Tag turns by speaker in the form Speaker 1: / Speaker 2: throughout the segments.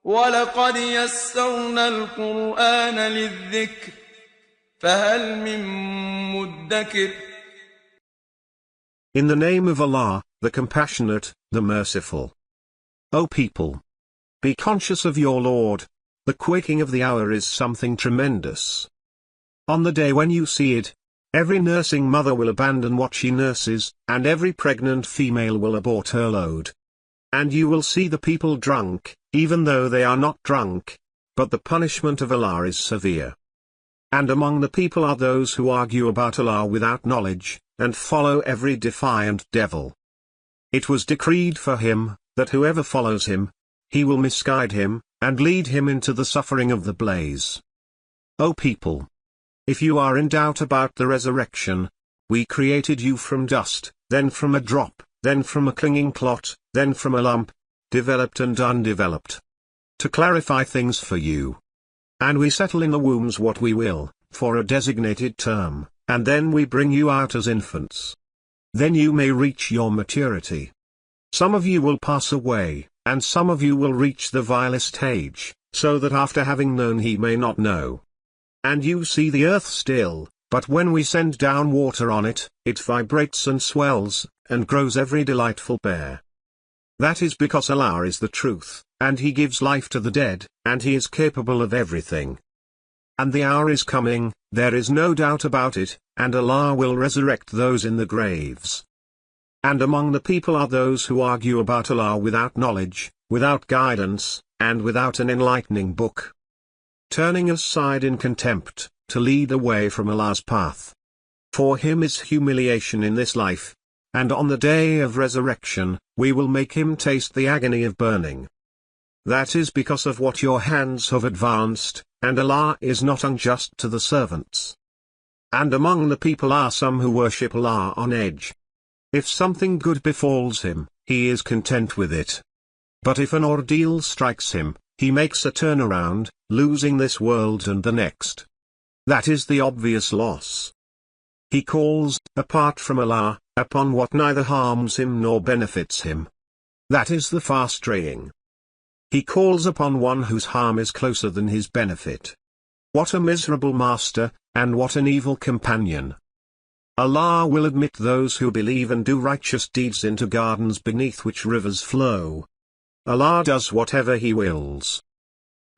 Speaker 1: وَلَقَدْ يَسَّرْنَا الْقُرْآنَ لِلذِّكْرِ فَهَلْ مِن مُّدَّكِرٍ.
Speaker 2: In the name of Allah, the Compassionate, the Merciful. O people! Be conscious of your Lord. The quaking of the hour is something tremendous. On the day when you see it, every nursing mother will abandon what she nurses, and every pregnant female will abort her load. And you will see the people drunk, even though they are not drunk, but the punishment of Allah is severe. And among the people are those who argue about Allah without knowledge, and follow every defiant devil. It was decreed for him, that whoever follows him, he will misguide him, and lead him into the suffering of the blaze. O people! If you are in doubt about the resurrection, we created you from dust, then from a drop, then from a clinging clot, then from a lump, developed and undeveloped. To clarify things for you. And we settle in the wombs what we will, for a designated term, and then we bring you out as infants. Then you may reach your maturity. Some of you will pass away, and some of you will reach the vilest age, so that after having known he may not know. And you see the earth still, but when we send down water on it, it vibrates and swells, and grows every delightful bear. That is because Allah is the truth, and He gives life to the dead, and He is capable of everything. And the hour is coming, there is no doubt about it, and Allah will resurrect those in the graves. And among the people are those who argue about Allah without knowledge, without guidance, and without an enlightening book. Turning aside in contempt, to lead away from Allah's path. For him is humiliation in this life, and on the day of resurrection, we will make him taste the agony of burning. That is because of what your hands have advanced, and Allah is not unjust to the servants. And among the people are some who worship Allah on edge. If something good befalls him, he is content with it. But if an ordeal strikes him, he makes a turnaround, losing this world and the next. That is the obvious loss. He calls, apart from Allah, upon what neither harms him nor benefits him. That is the far straying. He calls upon one whose harm is closer than his benefit. What a miserable master, and what an evil companion. Allah will admit those who believe and do righteous deeds into gardens beneath which rivers flow. Allah does whatever He wills.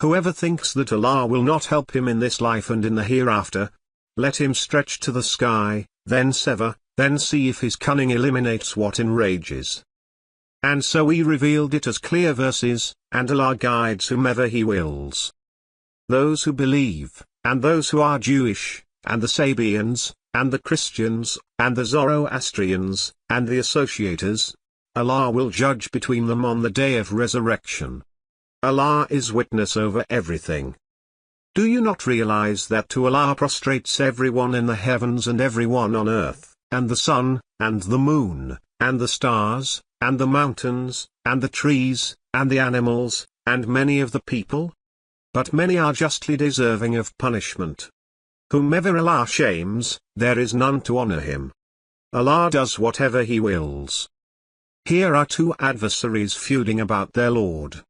Speaker 2: Whoever thinks that Allah will not help him in this life and in the hereafter, let him stretch to the sky, then sever, then see if his cunning eliminates what enrages. And so we revealed it as clear verses, and Allah guides whomever He wills. Those who believe, and those who are Jewish, and the Sabians, and the Christians, and the Zoroastrians, and the associators, Allah will judge between them on the day of resurrection. Allah is witness over everything. Do you not realize that to Allah prostrates everyone in the heavens and everyone on earth, and the sun, and the moon, and the stars, and the mountains, and the trees, and the animals, and many of the people? But many are justly deserving of punishment. Whomever Allah shames, there is none to honor him. Allah does whatever He wills. Here are two adversaries feuding about their Lord.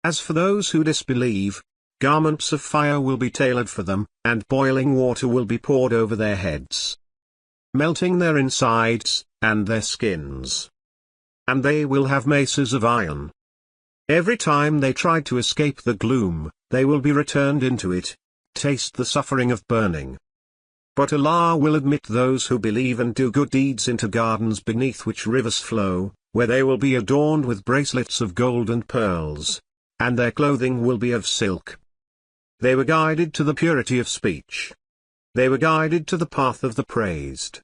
Speaker 2: As for those who disbelieve, garments of fire will be tailored for them, and boiling water will be poured over their heads, melting their insides, and their skins. And they will have maces of iron. Every time they try to escape the gloom, they will be returned into it. Taste the suffering of burning. But Allah will admit those who believe and do good deeds into gardens beneath which rivers flow, where they will be adorned with bracelets of gold and pearls, and their clothing will be of silk. They were guided to the purity of speech. They were guided to the path of the praised.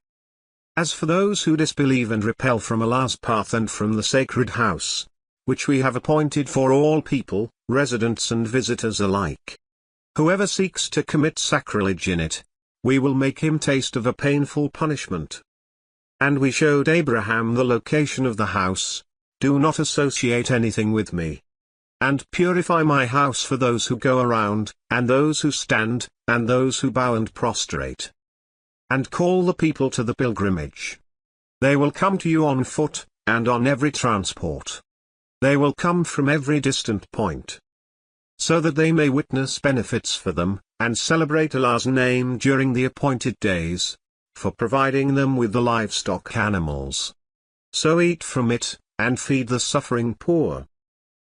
Speaker 2: As for those who disbelieve and repel from Allah's path and from the sacred house, which we have appointed for all people, residents and visitors alike, whoever seeks to commit sacrilege in it, we will make him taste of a painful punishment. And we showed Abraham the location of the house. Do not associate anything with me. And purify my house for those who go around, and those who stand, and those who bow and prostrate. And call the people to the pilgrimage. They will come to you on foot, and on every transport. They will come from every distant point. so that they may witness benefits for them, and celebrate Allah's name during the appointed days, for providing them with the livestock animals. So eat from it, and feed the suffering poor.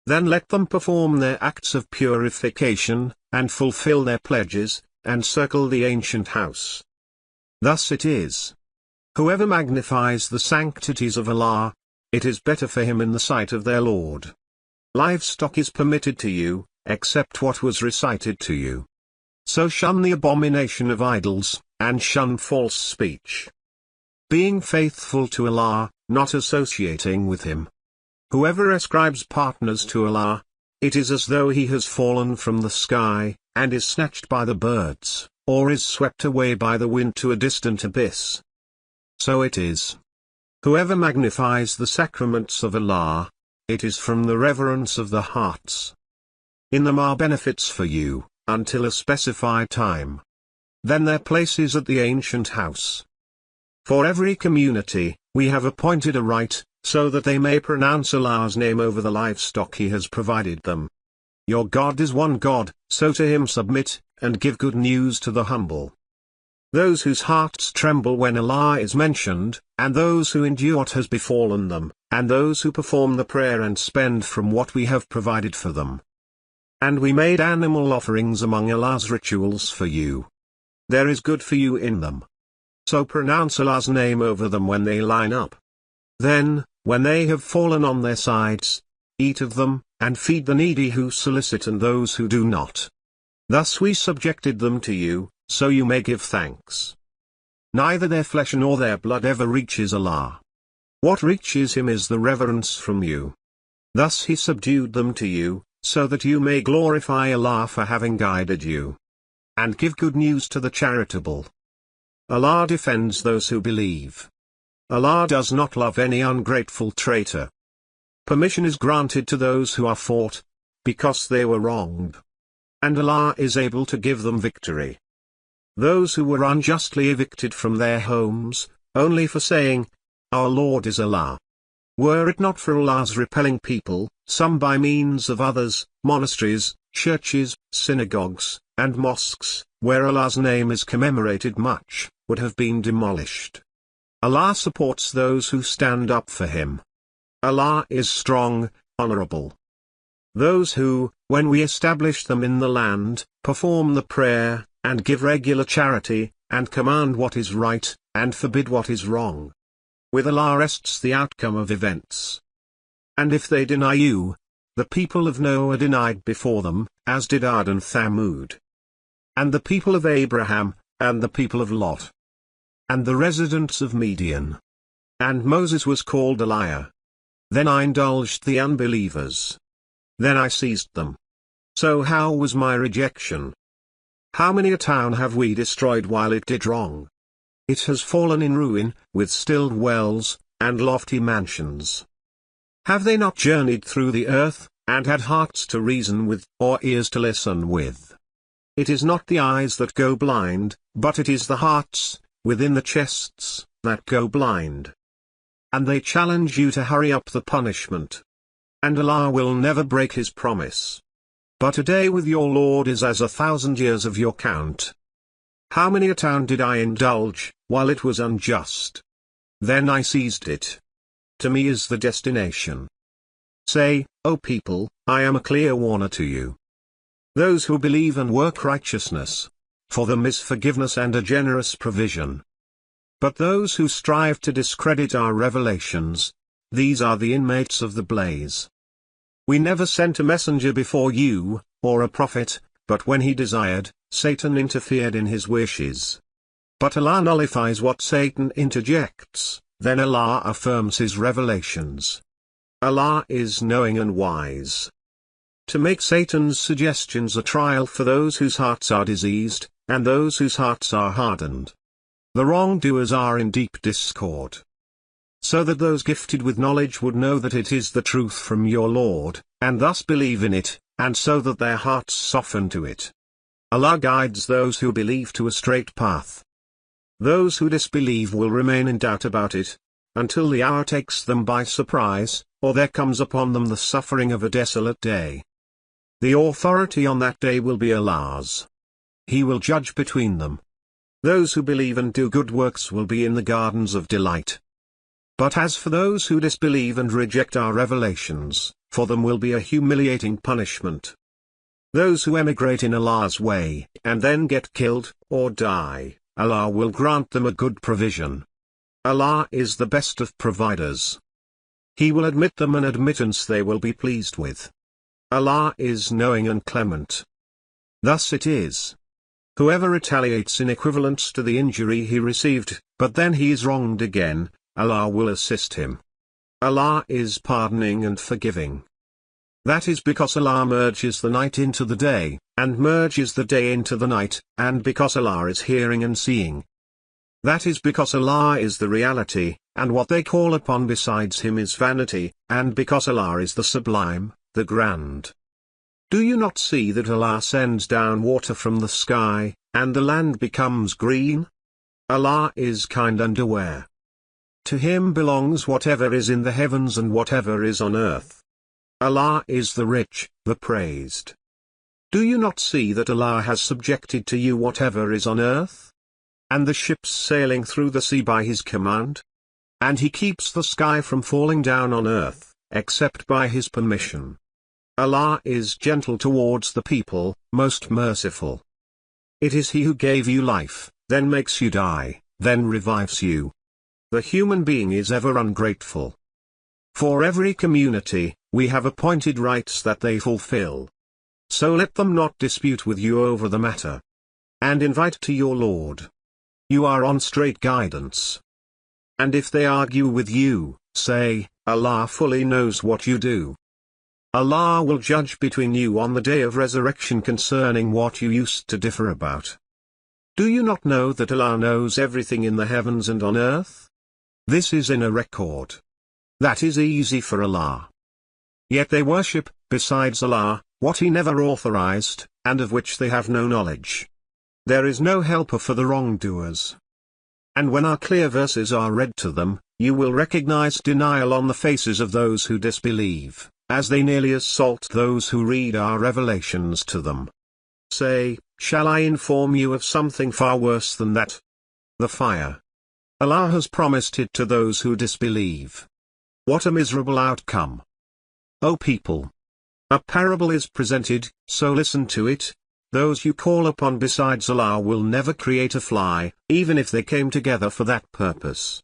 Speaker 2: Then let them perform their acts of purification, and fulfill their pledges, and circle the ancient house. Thus it is. Whoever magnifies the sanctities of Allah, it is better for him in the sight of their Lord. Livestock is permitted to you, except what was recited to you. So shun the abomination of idols, and shun false speech. Being faithful to Allah, not associating with Him. Whoever ascribes partners to Allah, it is as though he has fallen from the sky, and is snatched by the birds, or is swept away by the wind to a distant abyss. So it is. Whoever magnifies the sacraments of Allah, it is from the reverence of the hearts. In them are benefits for you, until a specified time. Then their place is at the ancient house. For every community, we have appointed a rite, so that they may pronounce Allah's name over the livestock He has provided them. Your God is one God, so to Him submit, and give good news to the humble. Those whose hearts tremble when Allah is mentioned, and those who endure what has befallen them, and those who perform the prayer and spend from what we have provided for them. And we made animal offerings among Allah's rituals for you. There is good for you in them. So pronounce Allah's name over them when they line up. Then, when they have fallen on their sides, eat of them, and feed the needy who solicit and those who do not. Thus we subjected them to you, so you may give thanks. Neither their flesh nor their blood ever reaches Allah. What reaches Him is the reverence from you. Thus He subdued them to you, so that you may glorify Allah for having guided you. And give good news to the charitable. Allah defends those who believe. Allah does not love any ungrateful traitor. Permission is granted to those who are fought, because they were wronged. And Allah is able to give them victory. Those who were unjustly evicted from their homes, only for saying, Our Lord is Allah. Were it not for Allah's repelling people, some by means of others, monasteries, churches, synagogues, and mosques, where Allah's name is commemorated much, would have been demolished. Allah supports those who stand up for Him. Allah is strong, honorable. Those who, when we establish them in the land, perform the prayer, and give regular charity, and command what is right, and forbid what is wrong. With Allah rests the outcome of events. And if they deny you, the people of Noah denied before them, as did Ad and Thamud. And the people of Abraham, and the people of Lot. And the residents of Midian. And Moses was called a liar. Then I indulged the unbelievers. Then I seized them. So how was my rejection? How many a town have we destroyed while it did wrong? It has fallen in ruin, with stilled wells, and lofty mansions. Have they not journeyed through the earth, and had hearts to reason with, or ears to listen with? It is not the eyes that go blind, but it is the hearts, within the chests, that go blind. And they challenge you to hurry up the punishment. And Allah will never break His promise. But a day with your Lord is as 1,000 years of your count. How many a town did I indulge, while it was unjust? Then I seized it. To me is the destination. Say, O people, I am a clear warner to you. Those who believe and work righteousness, for them is forgiveness and a generous provision. But those who strive to discredit our revelations, these are the inmates of the blaze. We never sent a messenger before you, or a prophet, but when he desired, Satan interfered in his wishes. But Allah nullifies what Satan interjects, then Allah affirms His revelations. Allah is knowing and wise. To make Satan's suggestions a trial for those whose hearts are diseased, and those whose hearts are hardened. The wrongdoers are in deep discord. So that those gifted with knowledge would know that it is the truth from your Lord, and thus believe in it, and so that their hearts soften to it. Allah guides those who believe to a straight path. Those who disbelieve will remain in doubt about it, until the hour takes them by surprise, or there comes upon them the suffering of a desolate day. The authority on that day will be Allah's. He will judge between them. Those who believe and do good works will be in the gardens of delight. But as for those who disbelieve and reject our revelations, for them will be a humiliating punishment. Those who emigrate in Allah's way, and then get killed, or die, Allah will grant them a good provision. Allah is the best of providers. He will admit them an admittance they will be pleased with. Allah is knowing and clement. Thus it is. Whoever retaliates in equivalence to the injury he received, but then he is wronged again, Allah will assist him. Allah is pardoning and forgiving. That is because Allah merges the night into the day, and merges the day into the night, and because Allah is hearing and seeing. That is because Allah is the reality, and what they call upon besides Him is vanity, and because Allah is the sublime, the grand. Do you not see that Allah sends down water from the sky, and the land becomes green? Allah is kind and aware. To Him belongs whatever is in the heavens and whatever is on earth. Allah is the rich, the praised. Do you not see that Allah has subjected to you whatever is on earth? And the ships sailing through the sea by His command? And He keeps the sky from falling down on earth, except by His permission. Allah is gentle towards the people, most merciful. It is He who gave you life, then makes you die, then revives you. The human being is ever ungrateful. For every community, we have appointed rites that they fulfill. So let them not dispute with you over the matter. And invite to your Lord. You are on straight guidance. And if they argue with you, say, Allah fully knows what you do. Allah will judge between you on the day of resurrection concerning what you used to differ about. Do you not know that Allah knows everything in the heavens and on earth? This is in a record. That is easy for Allah. Yet they worship, besides Allah, what He never authorized, and of which they have no knowledge. There is no helper for the wrongdoers. And when our clear verses are read to them, you will recognize denial on the faces of those who disbelieve, as they nearly assault those who read our revelations to them. Say, shall I inform you of something far worse than that? The fire. Allah has promised it to those who disbelieve. What a miserable outcome! O people! A parable is presented, so listen to it. Those you call upon besides Allah will never create a fly, even if they came together for that purpose.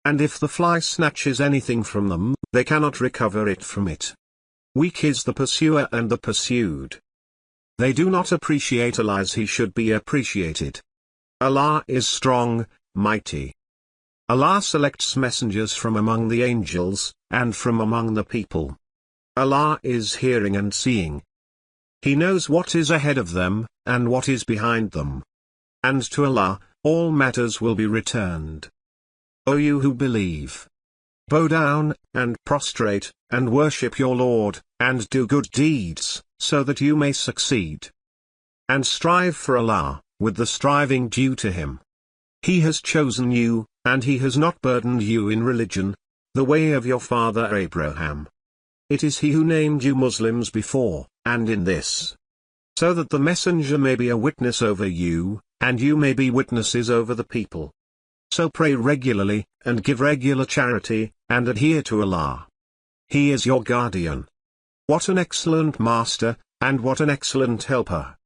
Speaker 2: And if the fly snatches anything from them, they cannot recover it from it. Weak is the pursuer and the pursued. They do not appreciate Allah as He should be appreciated. Allah is strong, mighty. Allah selects messengers from among the angels, and from among the people. Allah is hearing and seeing. He knows what is ahead of them, and what is behind them. And to Allah, all matters will be returned. O you who believe! Bow down, and prostrate, and worship your Lord, and do good deeds, so that you may succeed. And strive for Allah, with the striving due to Him. He has chosen you, and He has not burdened you in religion, the way of your father Abraham. It is He who named you Muslims before, and in this. So that the messenger may be a witness over you, and you may be witnesses over the people. So pray regularly, and give regular charity, and adhere to Allah. He is your guardian. What an excellent master, and what an excellent helper.